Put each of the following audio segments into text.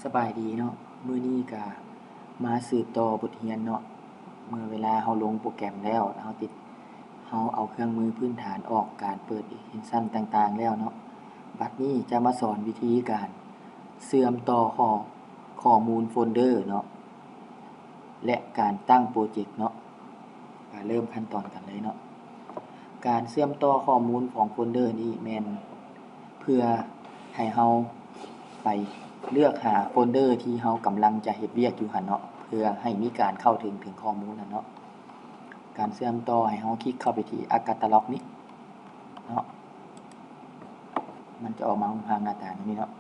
สบายดีเนาะมื้อนี้ก็มาสืบต่อบทเรียนเนาะเมื่อเวลาเราลงโปรแกรมแล้วเราเอาเครื่องมือพื้นฐานออกการเปิด extension ต่างๆแล้วเนาะบัดนี้จะมาสอนวิธีการเชื่อมต่อข้อมูลโฟลเดอร์เนาะและการตั้งโปรเจกต์เนาะก็เริ่มขั้นตอนกันเลยเนาะการเชื่อมต่อข้อมูลของโฟลเดอร์นี้แม่นเพื่อให้เราไปเลือกหาโฟลเดอร์ที่เรากำลังจะเฮ็ดเวียกอยู่หั่นเนาะเพื่อให้มีการเข้าถึงข้อมูลนั่นเนาะการเชื่อมต่อให้เราคลิกเข้าไปที่ Catalog นี้เนาะมันจะออกมาทางหน้าตานี้เนาะ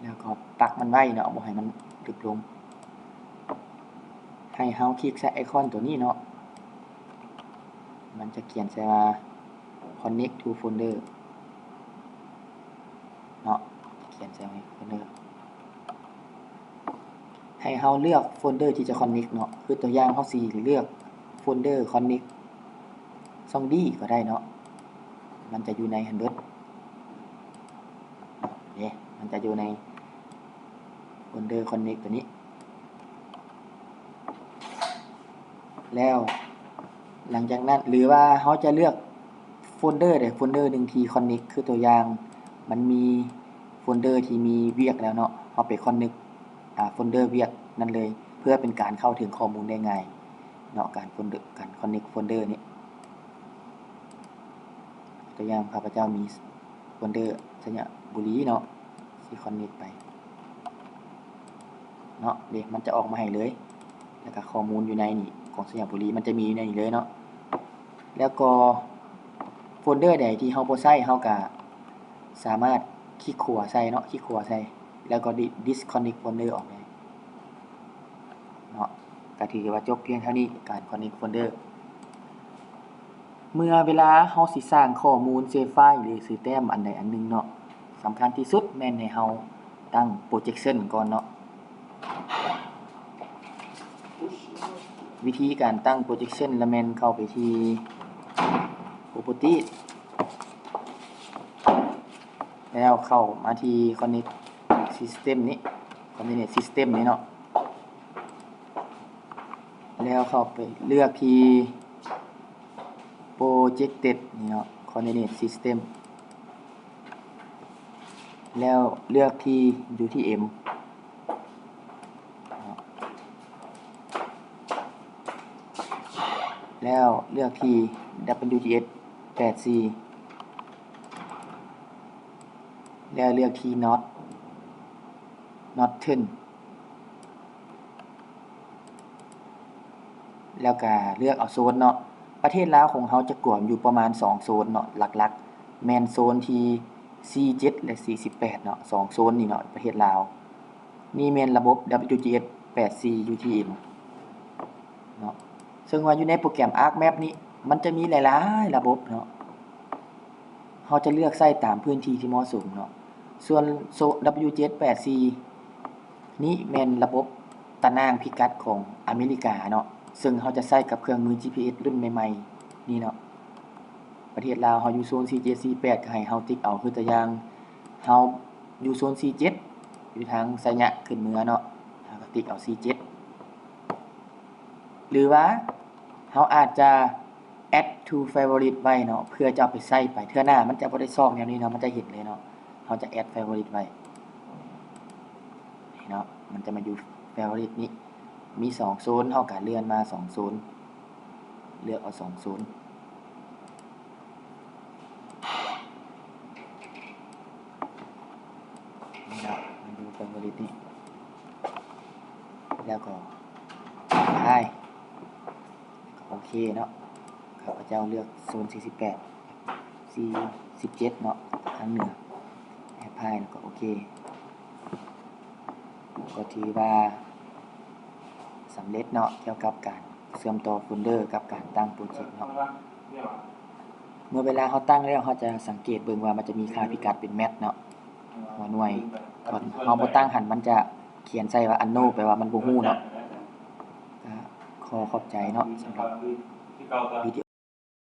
แล้วก็ปักมันไว้เนาะบ่ให้มันลึกลงให้เราคลิกใส่ไอคอนตัวนี้เนาะมันจะเขียนใส่ว่า Connect to Folder เนาะเขียนใส่ไว้ Folder ให้เราเลือกโฟลเดอร์ที่จะ Connect เนาะคือตัวอย่างเราสิเลือกโฟลเดอร์ Connect 2D ก็ได้เนาะมันจะอยู่ในหันเบิดนี่มันจะอยู่ในโฟลเดอร์ Connect ตัวนี้แล้วหลังจากนั้นหรือว่าเราจะเลือกโฟลเดอร์ใดโฟลเดอร์นึงที่ Connect คือตัวอย่างมันมีโฟลเดอร์ที่มีเวียกแล้วเนาะเอาไป Connect โฟลเดอร์เวียกนั่นเลยเพื่อเป็นการเข้าถึงข้อมูลได้ง่ายเนาะการ Connect โฟลเดอร์นี้ตัวอย่างข้าพเจ้ามีโฟลเดอร์สัญญาบุรีเนาะสิ Connect ไปเนาะเด็กมันจะออกมาให้เลยแล้วก็ข้อมูลอยู่ในนี่ของสัญญาบุรีมันจะมีอยู่ในนี้เลยเนาะแล้วก็โฟลเดอร์ใดที่เราบ่ใช้เราก็สามารถคลิกขวาใส่เนาะคลิกขวาใส่แล้วก็ disconnect folder ออกได้เนาะก็ถือว่าจบเพียงเท่านี้การ connect folder เมื่อเวลาเราสิสร้างข้อมูลเซฟไฟล์หรือซื้อแต้มอันใดอันหนึ่งเนาะสำคัญที่สุดแม่นให้เราตั้ง projection ก่อนเนาะวิธีการตั้ง projection ละแม่นเข้าไปที่ property แล้วเข้ามาที่ connect system นี้ connect system นี้เนาะแล้วเข้าไปเลือกที่ projected นี่เนาะ connect system แล้วเลือกที่ UTM แล้วเลือกที่ WGS 8C แล้วเลือกที่ Northern แล้วก็เลือกเอาโซนเนาะประเทศลาวของเราจะกลุ่มอยู่ประมาณ2โซนเนาะหลักๆแม่นโซนที่47และ48เนาะ2โซนนี่เนาะประเทศลาวนี่แม่นระบบ WGS 8C UTM เนาะซึ่งว่าอยู่ในโปรแกรม ArcMap นี้มันจะมีหลายๆระบบเนาะเราจะเลือกใช้ตามพื้นที่ที่เหมาะสมเนาะส่วน WGS 8C นี้แม่นระบบตารางพิกัดของอเมริกาเนาะซึ่งเราจะใช้กับเครื่องมือ GPS รุ่นใหม่ๆนี่เนาะประเทศลาวเราอยู่โซน47 48ก็ให้เราติ๊กเอาคือตัวอย่างเราอยู่โซน47อยู่ทางไสยะขึ้นเหนือเนาะเราก็ติ๊กเอา47หรือว่าเราอาจจะ add to favorite ไว้เนาะเพื่อจะเอาไปใช้ไปเทื่อหน้ามันจะบ่ได้ซอกแนวนี้เนาะมันจะเห็นเลยเนาะเราจะ add favorite ไว้นี่เนาะมันจะมาอยู่ favorite นี้มี2โซนเฮาก็เลื่อนมา2โซนเลือกเอา2โซนนี่เนาะมาดู favorite นี้แล้วก็ได้โอเคเนาะข้าพเจ้าเลือกโซน48 47เนาะทางเหนือแอปพลายแล้วก็โอเคก็ถือว่าสำเร็จเนาะเกี่ยวกับการเชื่อมต่อโฟลเดอร์กับการตั้งโปรเจกต์เนาะเมื่อเวลาเขาตั้งแล้วเขาจะสังเกตเบิ่งว่ามันจะมีค่าพิกัดเป็นแมทเนาะหัวหน่วยก่อนเฮาบ่ตั้งหันมันจะเขียนใส่ว่า unknown แปลว่ามันบ่ฮู้เนาะขอขอบใจเนาะสำหรับวิดีโอ